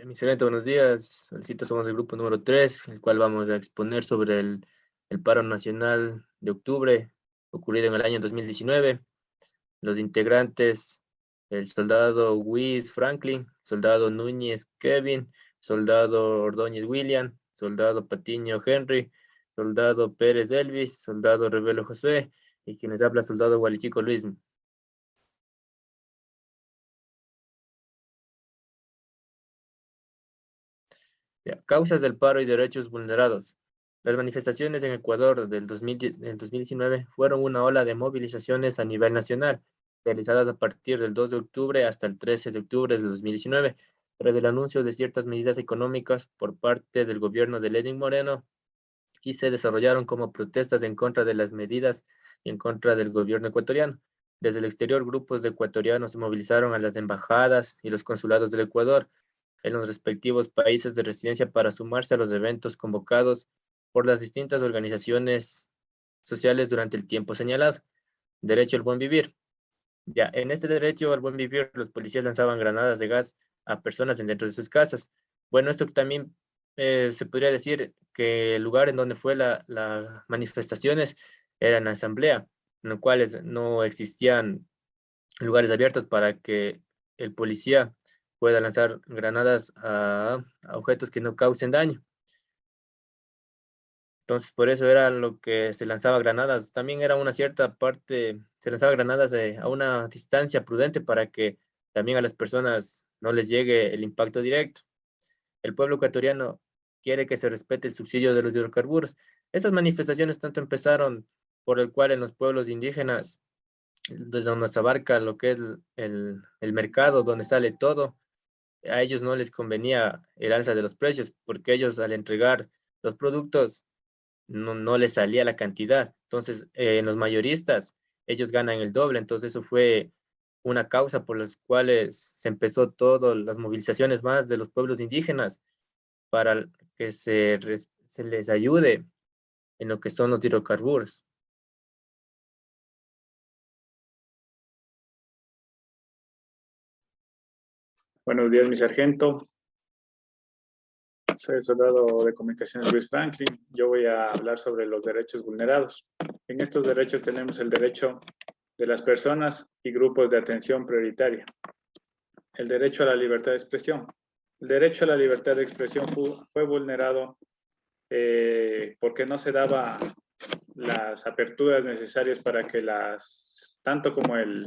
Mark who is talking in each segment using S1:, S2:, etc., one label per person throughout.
S1: Excelente, buenos días. Solicito, somos el grupo número 3, el cual vamos a exponer sobre el paro nacional de octubre ocurrido en el año 2019. Los integrantes, el soldado Luis Franklin, soldado Núñez Kevin, soldado Ordóñez William, soldado Patiño Henry, soldado Pérez Elvis, soldado Revelo Josué y quienes habla soldado Gualichico Luis. Ya, causas del paro y derechos vulnerados. Las manifestaciones en Ecuador del 2019 fueron una ola de movilizaciones a nivel nacional, realizadas a partir del 2 de octubre hasta el 13 de octubre de 2019, tras el anuncio de ciertas medidas económicas por parte del gobierno de Lenín Moreno y se desarrollaron como protestas en contra de las medidas y en contra del gobierno ecuatoriano. Desde el exterior, grupos de ecuatorianos se movilizaron a las embajadas y los consulados del Ecuador en los respectivos países de residencia para sumarse a los eventos convocados por las distintas organizaciones sociales durante el tiempo señalado. Derecho al buen vivir. Ya, en este derecho al buen vivir, los policías lanzaban granadas de gas a personas dentro de sus casas. Bueno, esto también se podría decir que el lugar en donde fue la manifestaciones era en la asamblea, en los cuales no existían lugares abiertos para que el policía pueda lanzar granadas a objetos que no causen daño. Entonces, por eso era lo que se lanzaba granadas. También era una cierta parte, se lanzaba granadas a una distancia prudente para que también a las personas no les llegue el impacto directo. El pueblo ecuatoriano quiere que se respete el subsidio de los hidrocarburos. Estas manifestaciones tanto empezaron por el cual en los pueblos indígenas, de donde se abarca lo que es el mercado, donde sale todo, a ellos no les convenía el alza de los precios, porque ellos al entregar los productos no les salía la cantidad. Entonces, en los mayoristas, ellos ganan el doble. Entonces, eso fue una causa por las cuales se empezó todas las movilizaciones más de los pueblos indígenas para que se les ayude en lo que son los hidrocarburos.
S2: Buenos días, mi sargento. Soy el soldado de comunicaciones Luis Franklin. Yo voy a hablar sobre los derechos vulnerados. En estos derechos tenemos el derecho de las personas y grupos de atención prioritaria. El derecho a la libertad de expresión. El derecho a la libertad de expresión fue vulnerado porque no se daba las aperturas necesarias para que tanto como el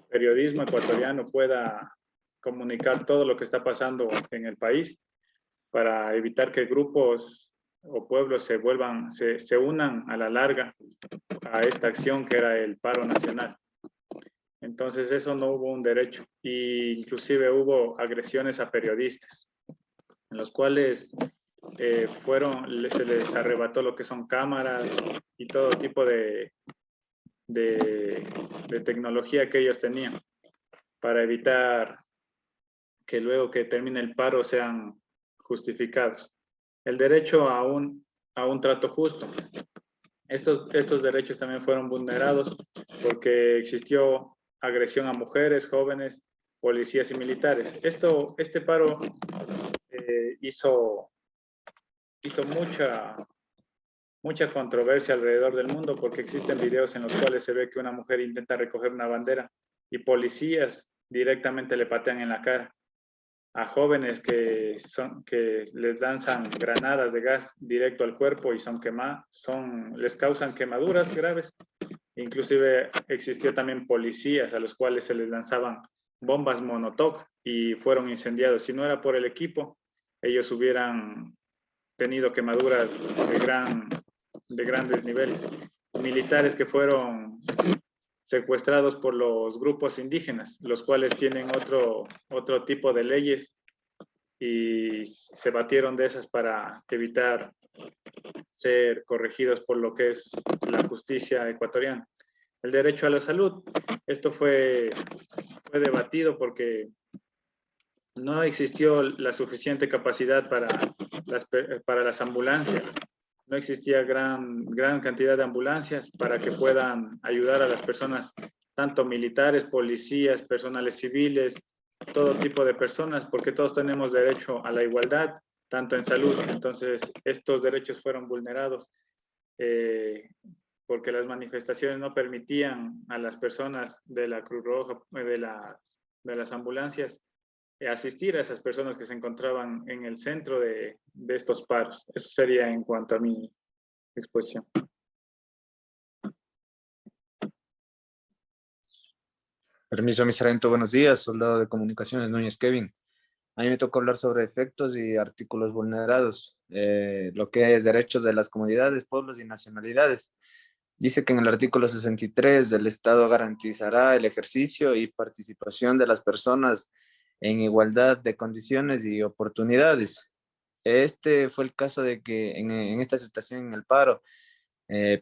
S2: periodismo ecuatoriano pueda comunicar todo lo que está pasando en el país, para evitar que grupos o pueblos se unan a la larga a esta acción que era el paro nacional. Entonces eso no hubo un derecho, e inclusive hubo agresiones a periodistas, en los cuales se les arrebató lo que son cámaras y todo tipo de tecnología que ellos tenían, para evitar que luego que termine el paro sean justificados. El derecho a un trato justo. Estos derechos también fueron vulnerados porque existió agresión a mujeres, jóvenes, policías y militares. Este paro hizo mucha controversia alrededor del mundo, porque existen videos en los cuales se ve que una mujer intenta recoger una bandera y policías directamente le patean en la cara a jóvenes que les lanzan granadas de gas directo al cuerpo y les causan quemaduras graves. Inclusive existió también policías a los cuales se les lanzaban bombas Monotop y fueron incendiados. Si no era por el equipo, ellos hubieran tenido quemaduras de grandes niveles. Militares que fueron secuestrados por los grupos indígenas, los cuales tienen otro tipo de leyes y se batieron de esas para evitar ser corregidos por lo que es la justicia ecuatoriana. El derecho a la salud. Esto fue debatido porque no existió la suficiente capacidad para las ambulancias. No existía gran cantidad de ambulancias para que puedan ayudar a las personas, tanto militares, policías, personales civiles, todo tipo de personas, porque todos tenemos derecho a la igualdad, tanto en salud. Entonces, estos derechos fueron vulnerados porque las manifestaciones no permitían a las personas de la Cruz Roja, de las ambulancias, asistir a esas personas que se encontraban en el centro de estos paros. Eso sería en cuanto a mi exposición.
S3: Permiso, mi sargento, buenos días, soldado de comunicaciones Núñez Kevin. A mí me tocó hablar sobre efectos y artículos vulnerados, lo que es derechos de las comunidades, pueblos y nacionalidades. Dice que en el artículo 63 el Estado garantizará el ejercicio y participación de las personas en igualdad de condiciones y oportunidades. Este fue el caso de que en esta situación en el paro,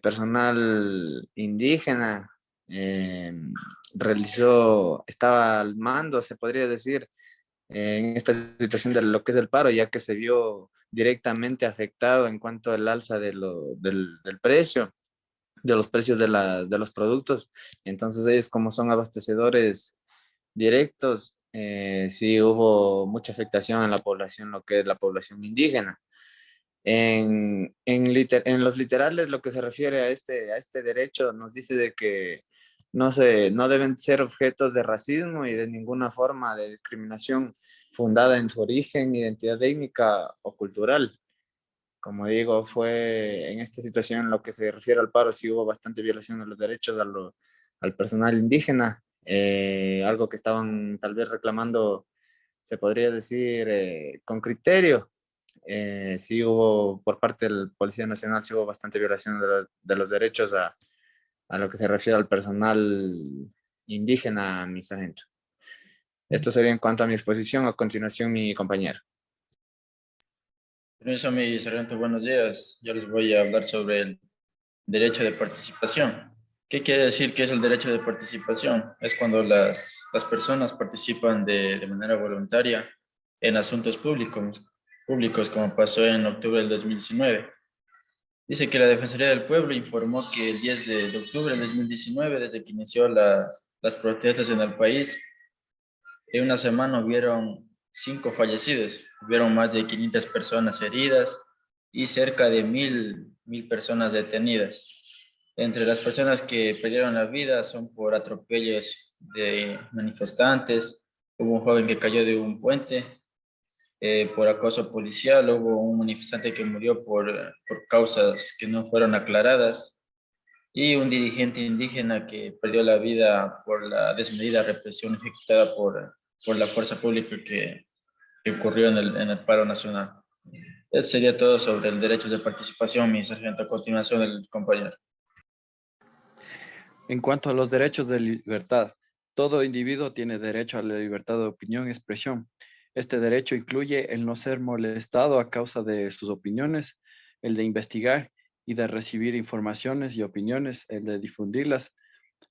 S3: personal indígena estaba al mando, se podría decir, en esta situación de lo que es el paro, ya que se vio directamente afectado en cuanto al alza del precio, de los precios de los productos. Entonces ellos, como son abastecedores directos, sí hubo mucha afectación en la población, lo que es la población indígena. En los literales, lo que se refiere a este derecho, nos dice de que no deben ser objetos de racismo y de ninguna forma de discriminación fundada en su origen, identidad étnica o cultural. Como digo, fue en esta situación en lo que se refiere al paro, sí hubo bastante violación de los derechos al personal indígena, algo que estaban tal vez reclamando, se podría decir, con criterio. Sí hubo, por parte del Policía Nacional, sí hubo bastante violación de los derechos a lo que se refiere al personal indígena, mi sargento. Esto sería en cuanto a mi exposición. A continuación, mi compañero.
S4: Permiso, mi sargento, buenos días. Yo les voy a hablar sobre el derecho de participación. ¿Qué quiere decir que es el derecho de participación? Es cuando las personas participan de manera voluntaria en asuntos públicos, como pasó en octubre del 2019. Dice que la Defensoría del Pueblo informó que el 10 de octubre del 2019, desde que inició las protestas en el país, en una semana hubieron 5 fallecidos, hubieron más de 500 personas heridas y cerca de 1,000 personas detenidas. Entre las personas que perdieron la vida son por atropellos de manifestantes, hubo un joven que cayó de un puente, por acoso policial, hubo un manifestante que murió por causas que no fueron aclaradas y un dirigente indígena que perdió la vida por la desmedida represión ejecutada por la fuerza pública que ocurrió en el paro nacional. Eso sería todo sobre el derecho de participación, mi sargento. A continuación, el compañero.
S5: En cuanto a los derechos de libertad, todo individuo tiene derecho a la libertad de opinión y expresión. Este derecho incluye el no ser molestado a causa de sus opiniones, el de investigar y de recibir informaciones y opiniones, el de difundirlas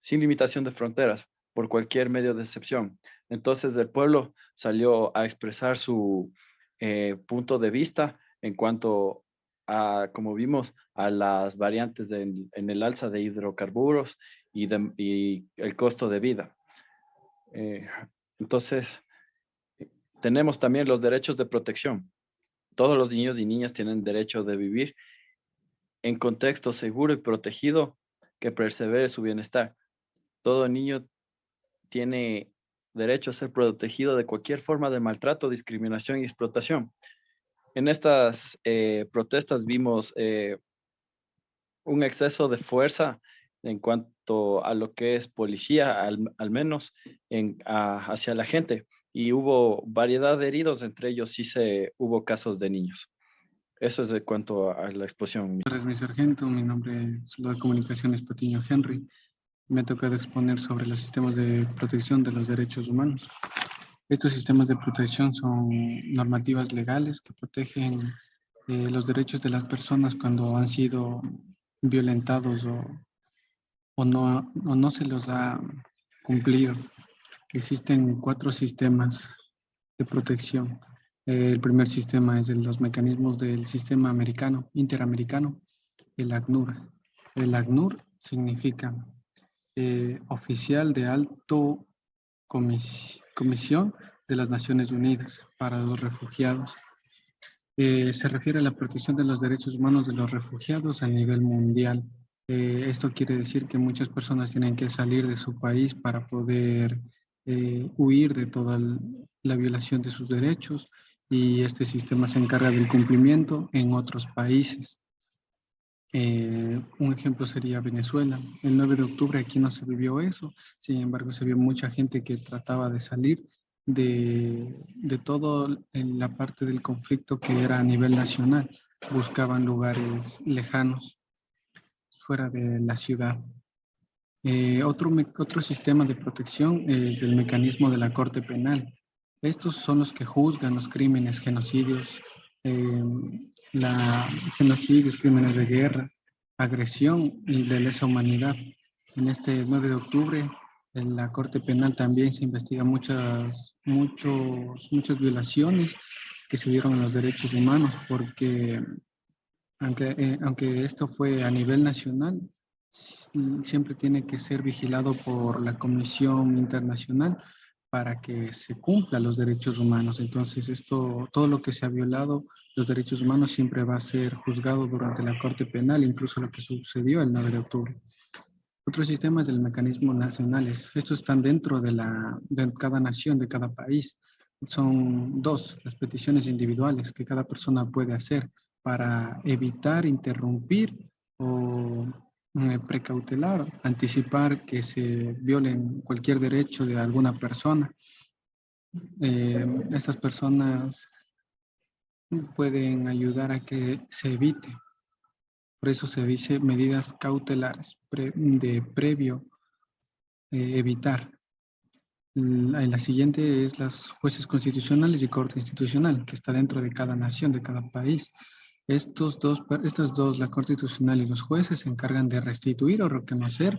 S5: sin limitación de fronteras, por cualquier medio de excepción. Entonces el pueblo salió a expresar su punto de vista en cuanto a, como vimos, a las variantes en el alza de hidrocarburos y el costo de vida. Entonces, tenemos también los derechos de protección. Todos los niños y niñas tienen derecho de vivir en contexto seguro y protegido que persevere su bienestar. Todo niño tiene derecho a ser protegido de cualquier forma de maltrato, discriminación y explotación. En estas protestas vimos un exceso de fuerza en cuanto a lo que es policía, al menos hacia la gente. Y hubo variedad de heridos, entre ellos sí hubo casos de niños. Eso es de cuanto a la exposición.
S6: Buenas tardes, mi sargento. Mi nombre es soldado de comunicaciones Patiño Henry. Me ha tocado exponer sobre los sistemas de protección de los derechos humanos. Estos sistemas de protección son normativas legales que protegen los derechos de las personas cuando han sido violentados o no se los ha cumplido. Existen 4 sistemas de protección. El primer sistema es los mecanismos del sistema americano, interamericano, el ACNUR. El ACNUR significa Oficial de Alto Comisión de las Naciones Unidas para los refugiados. Se refiere a la protección de los derechos humanos de los refugiados a nivel mundial. Esto quiere decir que muchas personas tienen que salir de su país para poder huir de toda la violación de sus derechos, y este sistema se encarga del cumplimiento en otros países. Un ejemplo sería Venezuela. El 9 de octubre aquí no se vivió eso, sin embargo se vio mucha gente que trataba de salir de todo en la parte del conflicto que era a nivel nacional. Buscaban lugares lejanos, fuera de la ciudad. Otro sistema de protección es el mecanismo de la Corte Penal. Estos son los que juzgan los crímenes, genocidios, eh, genocidios, crímenes de guerra, agresión y de lesa humanidad. En este 9 de octubre, en la Corte Penal también se investigan muchas violaciones que se dieron a los derechos humanos, porque aunque esto fue a nivel nacional, siempre tiene que ser vigilado por la Comisión Internacional para que se cumplan los derechos humanos. Entonces, todo lo que se ha violado, los derechos humanos, siempre va a ser juzgado durante la Corte Penal, incluso lo que sucedió el 9 de octubre. Otros sistemas del mecanismo nacionales, estos están dentro de cada nación, de cada país. Son dos, las peticiones individuales que cada persona puede hacer para evitar, interrumpir o precautelar, anticipar que se violen cualquier derecho de alguna persona. Estas personas pueden ayudar a que se evite. Por eso se dice medidas cautelares de previo evitar. La siguiente es las jueces constitucionales y corte institucional, que está dentro de cada nación, de cada país. Estas dos, la Corte Constitucional y los jueces, se encargan de restituir o reconocer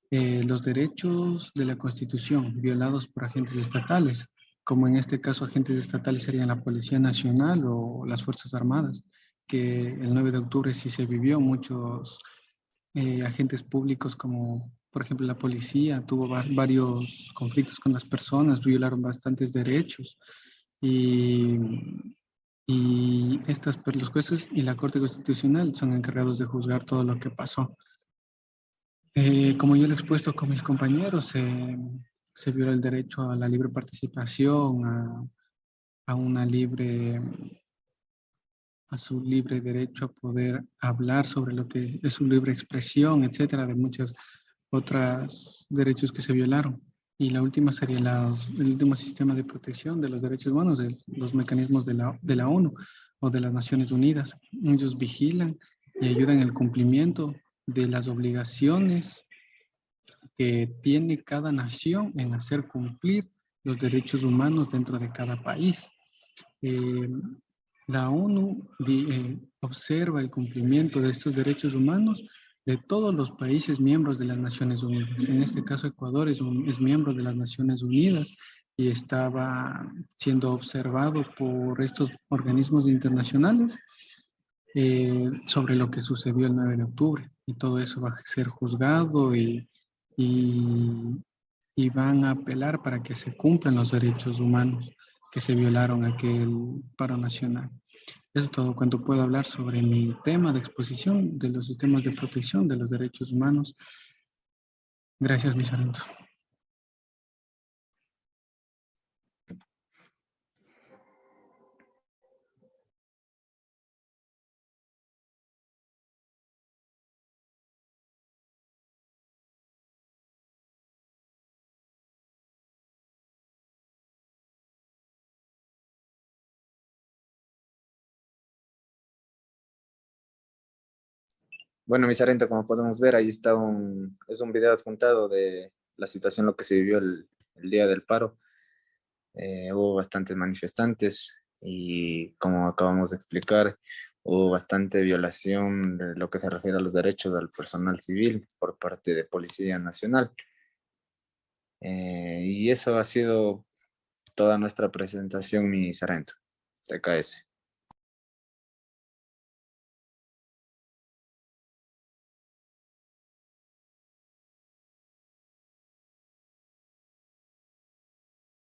S6: los derechos de la Constitución violados por agentes estatales, como en este caso agentes estatales serían la Policía Nacional o las Fuerzas Armadas, que el 9 de octubre sí se vivió muchos agentes públicos, como por ejemplo la policía, tuvo varios conflictos con las personas, violaron bastantes derechos, y los jueces y la Corte Constitucional son encargados de juzgar todo lo que pasó. Como yo lo he expuesto con mis compañeros, se viola el derecho a la libre participación, a su libre derecho a poder hablar sobre lo que es su libre expresión, etcétera, de muchos otros derechos que se violaron. Y la última sería el último sistema de protección de los derechos humanos, los mecanismos de la ONU o de las Naciones Unidas. Ellos vigilan y ayudan en el cumplimiento de las obligaciones que tiene cada nación en hacer cumplir los derechos humanos dentro de cada país. La ONU observa el cumplimiento de estos derechos humanos de todos los países miembros de las Naciones Unidas. En este caso, Ecuador es miembro de las Naciones Unidas y estaba siendo observado por estos organismos internacionales sobre lo que sucedió el 9 de octubre. Y todo eso va a ser juzgado y van a apelar para que se cumplan los derechos humanos que se violaron aquel paro nacional. Eso es todo cuanto puedo hablar sobre mi tema de exposición de los sistemas de protección de los derechos humanos. Gracias, mi sargento.
S3: Bueno, mi sargento, como podemos ver, ahí está es un video adjuntado de la situación, lo que se vivió el día del paro. Hubo bastantes manifestantes y, como acabamos de explicar, hubo bastante violación de lo que se refiere a los derechos del personal civil por parte de Policía Nacional. Y eso ha sido toda nuestra presentación, mi sargento, TKS.